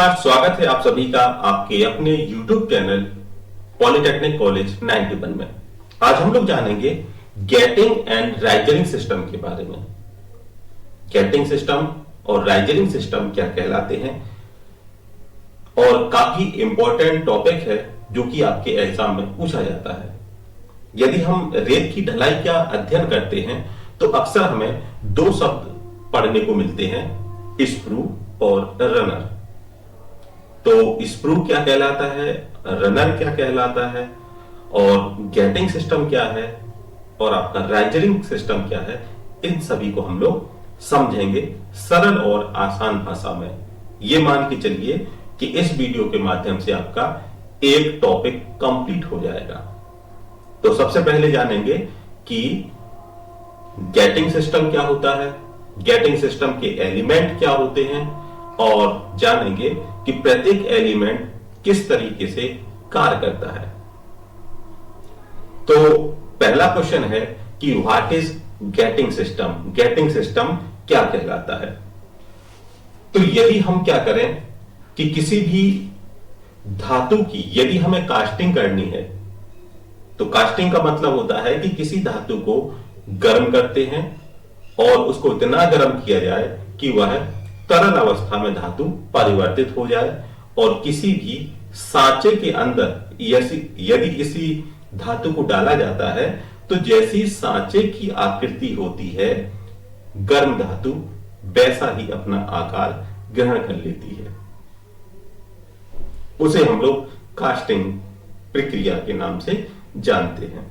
नमस्कार, स्वागत है आप सभी का आपके अपने YouTube चैनल पॉलिटेक्निक कॉलेज 91 में। आज हम लोग जानेंगे गेटिंग एंड राइजरिंग सिस्टम के बारे में। गेटिंग सिस्टम और राइजरिंग सिस्टम क्या कहलाते हैं और काफी इंपॉर्टेंट टॉपिक है जो कि आपके एग्जाम में पूछा जाता है। यदि हम रेत की ढलाई का अध्ययन करते हैं तो अक्सर हमें दो शब्द पढ़ने को मिलते हैं, स्प्रू और रनर। तो स्प्रू क्या कहलाता है, रनर क्या कहलाता है और गेटिंग सिस्टम क्या है और आपका राइजरिंग सिस्टम क्या है, इन सभी को हम लोग समझेंगे सरल और आसान भाषा में। ये मान के चलिए कि इस वीडियो के माध्यम से आपका एक टॉपिक कंप्लीट हो जाएगा। तो सबसे पहले जानेंगे कि गेटिंग सिस्टम क्या होता है, गेटिंग सिस्टम के एलिमेंट क्या होते हैं और जानेंगे कि प्रत्येक एलिमेंट किस तरीके से कार्य करता है। तो पहला क्वेश्चन है कि what is getting system, getting system क्या कहलाता है। तो यदि हम क्या करें कि किसी भी धातु की यदि हमें कास्टिंग करनी है तो कास्टिंग का मतलब होता है कि किसी धातु को गर्म करते हैं और उसको इतना गर्म किया जाए कि वह तरल अवस्था में धातु परिवर्तित हो जाए और किसी भी सांचे के अंदर यदि इसी धातु को डाला जाता है तो जैसी सांचे की आकृति होती है गर्म धातु वैसा ही अपना आकार ग्रहण कर लेती है। उसे हम लोग कास्टिंग प्रक्रिया के नाम से जानते हैं।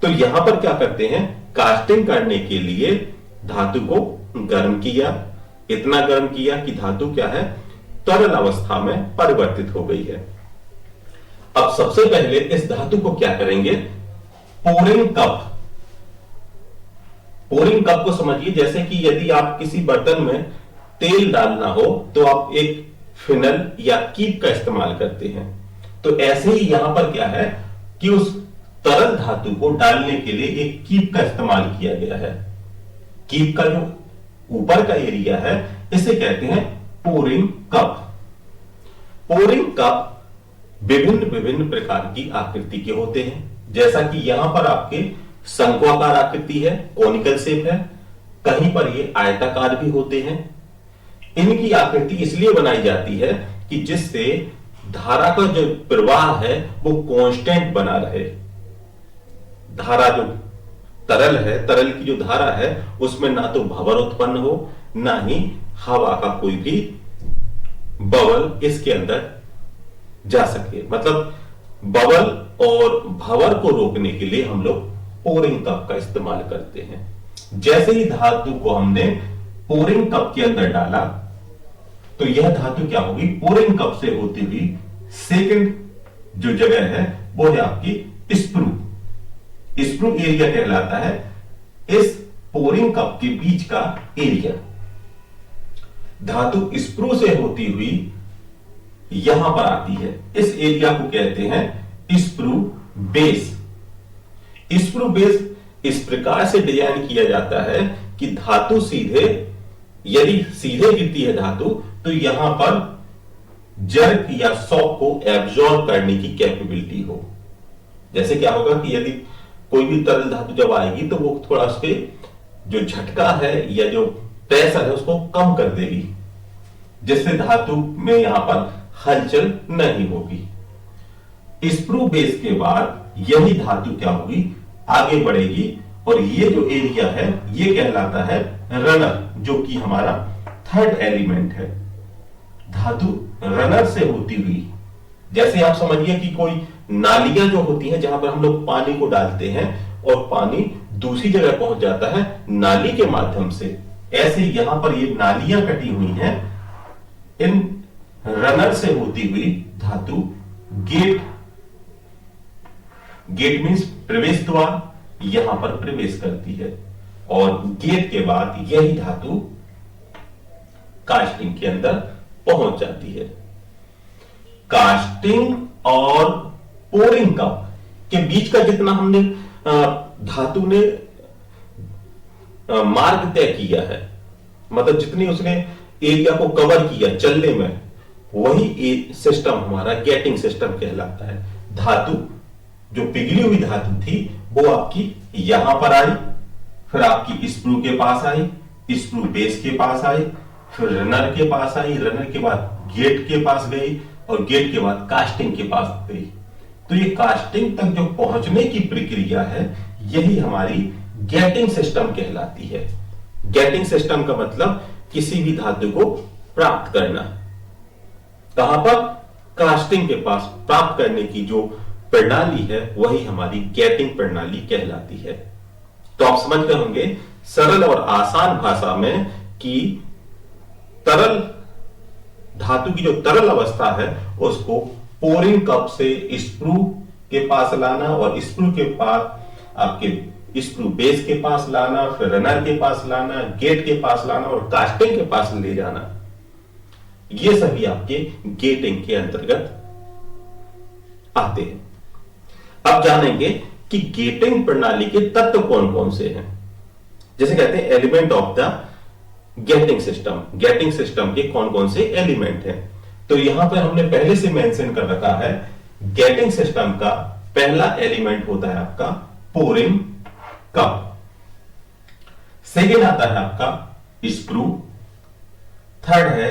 तो यहां पर क्या करते हैं, कास्टिंग करने के लिए धातु को गर्म किया, इतना गर्म किया कि धातु क्या है, तरल अवस्था में परिवर्तित हो गई है। अब सबसे पहले इस धातु को क्या करेंगे, पोरिंग कप। पोरिंग कप को समझिए जैसे कि यदि आप किसी बर्तन में तेल डालना हो तो आप एक फिनल या कीप का इस्तेमाल करते हैं। तो ऐसे ही यहां पर क्या है कि उस तरल धातु को डालने के लिए एक कीप का इस्तेमाल किया गया है। कीप का जो ऊपर का एरिया है इसे कहते हैं पोरिंग कप। पोरिंग कप विभिन्न विभिन्न प्रकार की आकृति के होते हैं, जैसा कि यहां पर आपके शंक्वाकार आकृति है, कोनिकल शेप है, कहीं पर ये आयताकार भी होते हैं। इनकी आकृति इसलिए बनाई जाती है कि जिससे धारा का जो प्रवाह है वो कांस्टेंट बना रहे। धारा जो तरल है, तरल की जो धारा है उसमें ना तो भंवर उत्पन्न हो ना ही हवा का कोई भी बबल इसके अंदर जा सके। मतलब बबल और भंवर को रोकने के लिए हम लोग पोरिंग कप का इस्तेमाल करते हैं। जैसे ही धातु को हमने पोरिंग कप के अंदर डाला तो यह धातु क्या होगी, पोरिंग कप से होती हुई सेकंड जो जगह है वो है आपकी स्प्रू। स्प्रू एरिया कहलाता है इस पोरिंग कप के बीच का एरिया। धातु स्प्रू से होती हुई यहां पर आती है, इस एरिया को कहते हैं स्प्रू बेस। स्प्रू बेस इस प्रकार से डिजाइन किया जाता है कि धातु यदि सीधे गिरती है धातु तो यहां पर जर्क या शॉक को एब्जॉर्ब करने की कैपेबिलिटी हो। जैसे क्या होगा कि यदि कोई भी तरल धातु जब आएगी तो वो थोड़ा उसके जो झटका है या जो प्रेशर है उसको कम कर देगी, जिससे धातु में यहां पर हलचल नहीं होगी। स्प्रू बेस के बाद यही धातु क्या होगी, आगे बढ़ेगी और ये जो एरिया है ये कहलाता है रनर, जो कि हमारा थर्ड एलिमेंट है। धातु रनर से होती हुई, जैसे आप समझिए कि कोई नालियां जो होती हैं जहां पर हम लोग पानी को डालते हैं और पानी दूसरी जगह पहुंच जाता है नाली के माध्यम से, ऐसे यहां पर ये नालियां कटी हुई हैं। इन रनर से होती हुई धातु गेट मींस प्रवेश द्वार, यहां पर प्रवेश करती है और गेट के बाद यही धातु कास्टिंग के अंदर पहुंच जाती है। कास्टिंग और पोरिंग कप के बीच का जितना हमने धातु ने मार्ग तय किया है, मतलब जितनी उसने एरिया को कवर किया चलने में, वही सिस्टम हमारा गेटिंग सिस्टम कहलाता है। धातु जो पिघली हुई धातु थी वो आपकी यहां पर आई, फिर आपकी स्क्रू के पास आई, स्क्रू बेस के पास आई, फिर रनर के पास आई, रनर के बाद गेट के पास गई और गेट के बाद कास्टिंग के पास गई। तो ये कास्टिंग तक जो पहुंचने की प्रक्रिया है यही हमारी गेटिंग सिस्टम कहलाती है। गेटिंग सिस्टम का मतलब किसी भी धातु को प्राप्त करना। कहां पर? कास्टिंग के पास प्राप्त करने की जो प्रणाली है वही हमारी गेटिंग प्रणाली कहलाती है। तो आप समझ गए होंगे सरल और आसान भाषा में कि तरल धातु की जो तरल अवस्था है उसको पोरिंग कप से स्क्रू के पास लाना और स्क्रू के पास आपके स्क्रू बेस के पास लाना, फिर रनर के पास लाना, गेट के पास लाना और कास्टिंग के पास ले जाना, ये सभी आपके गेटिंग के अंतर्गत आते हैं। अब जानेंगे कि गेटिंग प्रणाली के तत्व कौन कौन से हैं। जैसे कहते हैं element of the getting system, getting system के कौन कौन से एलिमेंट हैं। तो यहां पर हमने पहले से मेंशन कर रखा है गेटिंग सिस्टम का पहला एलिमेंट होता है आपका पोरिंग कप, सेकेंड आता है आपका स्क्रू, थर्ड है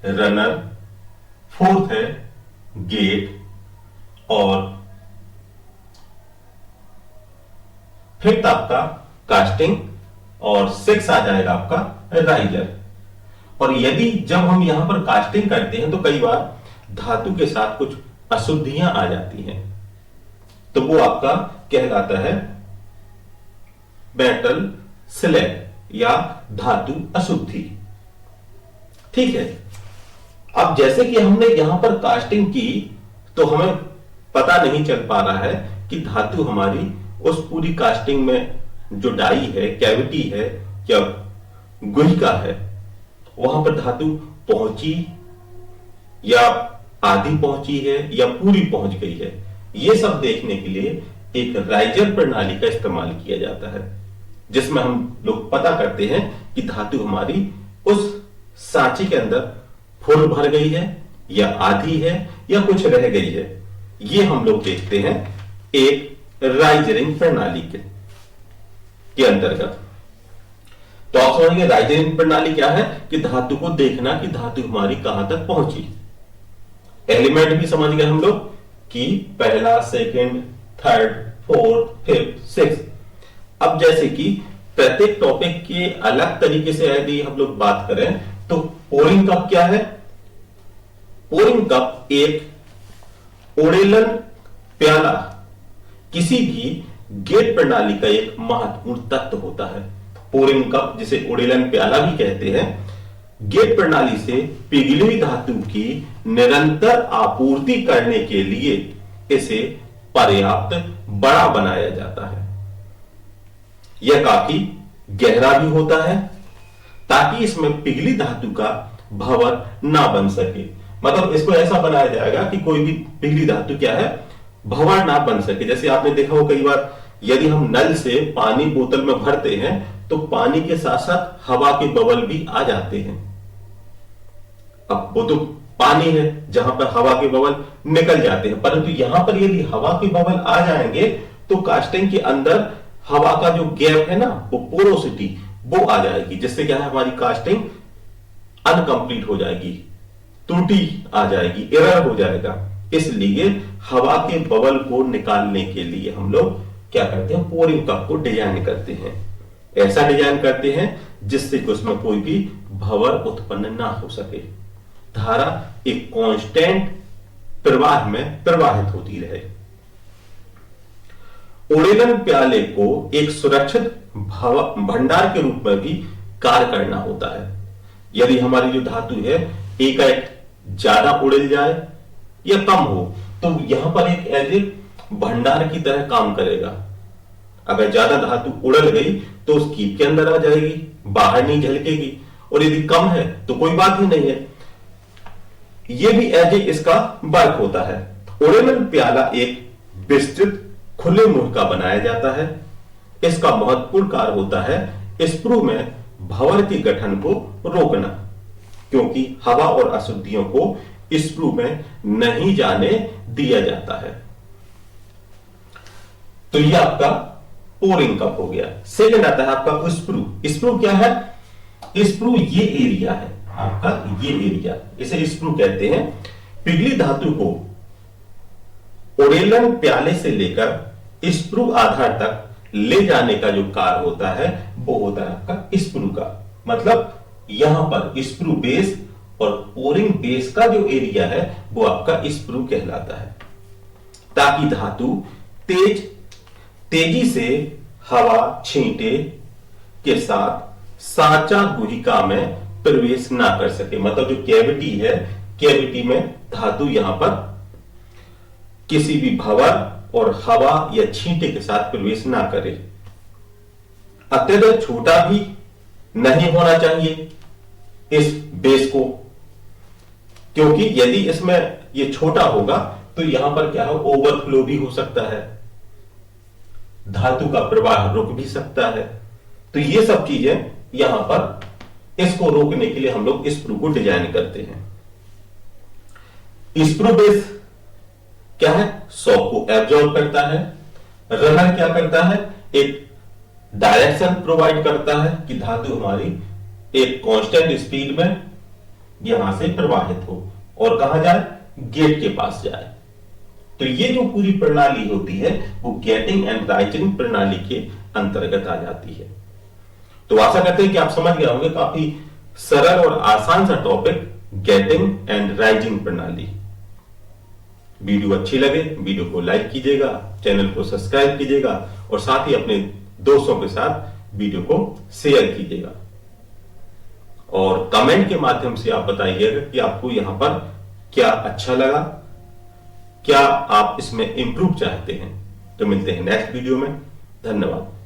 रनर, फोर्थ है गेट और फिफ्थ आपका कास्टिंग और सिक्स आ जाएगा आपका राइजर। और यदि जब हम यहां पर कास्टिंग करते हैं तो कई बार धातु के साथ कुछ अशुद्धियां आ जाती हैं, तो वो आपका कहलाता है मेटल स्लैग या धातु अशुद्धि। ठीक है। अब जैसे कि हमने यहां पर कास्टिंग की तो हमें पता नहीं चल पा रहा है कि धातु हमारी उस पूरी कास्टिंग में जो डाई है, कैविटी है या गुहिका है, वहां पर धातु पहुंची या आधी पहुंची है या पूरी पहुंच गई है। यह सब देखने के लिए एक राइजर प्रणाली का इस्तेमाल किया जाता है, जिसमें हम लोग पता करते हैं कि धातु हमारी उस सांचे के अंदर फुल भर गई है या आधी है या कुछ रह गई है। ये हम लोग देखते हैं एक राइजरिंग प्रणाली के अंतर्गत। तो आप समझिए राइजरिंग प्रणाली क्या है कि धातु को देखना कि धातु हमारी कहां तक पहुंची। एलिमेंट भी समझ गए हम लोग कि पहला, second, third, fourth, fifth, six. अब जैसे कि प्रत्येक टॉपिक के अलग तरीके से यदि हम लोग बात करें तो पोरिंग कप क्या है? पोरिंग कप एक ओडेलन प्याला किसी भी गेट प्रणाली का एक महत्वपूर्ण तत्व होता है। पोरिंग कप जिसे ओडेलन प्याला भी कहते हैं, गेट प्रणाली से पिघली हुई धातु की निरंतर आपूर्ति करने के लिए इसे पर्याप्त बड़ा बनाया जाता है। यह काफी गहरा भी होता है ताकि इसमें पिघली धातु का भंवर ना बन सके। मतलब इसको ऐसा बनाया जाएगा कि कोई भी पिघली धातु क्या है, भंवर ना बन सके। जैसे आपने देखा हो कई बार यदि हम नल से पानी बोतल में भरते हैं तो पानी के साथ साथ हवा के बबल भी आ जाते हैं। अब वो तो पानी है जहां पर हवा के बबल निकल जाते हैं, परंतु यहां पर यदि हवा के बबल आ जाएंगे तो कास्टिंग के अंदर हवा का जो गैप है ना, वो पोरोसिटी वो आ जाएगी, जिससे क्या है हमारी कास्टिंग अनकंप्लीट हो जाएगी, त्रुटि आ जाएगी, एरर हो जाएगा। इसलिए हवा के बबल को निकालने के लिए हम लोग क्या करते हैं, पोरिंग कप को डिजाइन करते हैं। ऐसा डिजाइन करते हैं जिससे कि उसमें कोई भी भंवर उत्पन्न ना हो सके, धारा एक कांस्टेंट प्रवाह में प्रवाहित होती रहे। ओडेलन प्याले को एक सुरक्षित भंडार के रूप में भी कार्य करना होता है। यदि हमारी जो धातु है एकाएक ज्यादा उड़ेल जाए या कम हो तो यहां पर एक ऐसे भंडार की तरह काम करेगा। अगर ज्यादा धातु उड़ल गई तो उस कीप के अंदर आ जाएगी, बाहर नहीं झलकेगी, और यदि कम है तो कोई बात ही नहीं है। यह भी एज इसका वर्क होता है। ओडेलन प्याला एक विस्तृत खुले मुंह का बनाया जाता है। इसका महत्वपूर्ण कार्य होता है स्क्रू में भंवर के गठन को रोकना, क्योंकि हवा और अशुद्धियों को स्प्रू में नहीं जाने दिया जाता है। तो ये आपका पोरिंग कप हो गया। सेकंड आता है आपका स्प्रू। स्प्रू क्या है? स्प्रू ये एरिया है आपका, ये एरिया, इसे स्प्रू कहते हैं। पिघली धातु को ओरेलन प्याले से लेकर स्प्रू आधार तक ले जाने का जो कार्य होता है वो होता है आपका स्प्रू का। मतलब यहां पर स्प्रू बेस और पोरिंग बेस का जो एरिया है वो आपका स्प्रू कहलाता है, ताकि धातु तेजी से हवा छींटे के साथ सांचा गुहिका में प्रवेश ना कर सके। मतलब जो कैविटी है, कैविटी में धातु यहां पर किसी भी भंवर और हवा या छींटे के साथ प्रवेश ना करे। अत्यधिक छोटा भी नहीं होना चाहिए इस बेस को, क्योंकि यदि इसमें ये छोटा होगा तो यहां पर क्या हो, ओवरफ्लो भी हो सकता है, धातु का प्रवाह रुक भी सकता है। तो ये सब चीजें यहां पर इसको रोकने के लिए हम लोग स्प्रू को डिजाइन करते हैं। स्प्रू बेस क्या है? शॉक को एब्जॉर्ब करता है। रनर क्या करता है? एक डायरेक्शन प्रोवाइड करता है कि धातु हमारी एक कांस्टेंट स्पीड में यहां से प्रवाहित हो और कहां जाए? गेट के पास जाए। तो ये जो पूरी प्रणाली होती है वो गेटिंग एंड राइजिंग प्रणाली के अंतर्गत आ जाती है। तो आशा करते हैं कि आप समझ गए होंगे, काफी सरल और आसान सा टॉपिक, गेटिंग एंड राइजिंग प्रणाली। वीडियो अच्छी लगे वीडियो को लाइक कीजिएगा, चैनल को सब्सक्राइब कीजिएगा और साथ ही अपने दोस्तों के साथ वीडियो को शेयर कीजिएगा। और कमेंट के माध्यम से आप बताइएगा कि आपको यहां पर क्या अच्छा लगा, क्या आप इसमें इंप्रूव चाहते हैं। तो मिलते हैं नेक्स्ट वीडियो में। धन्यवाद।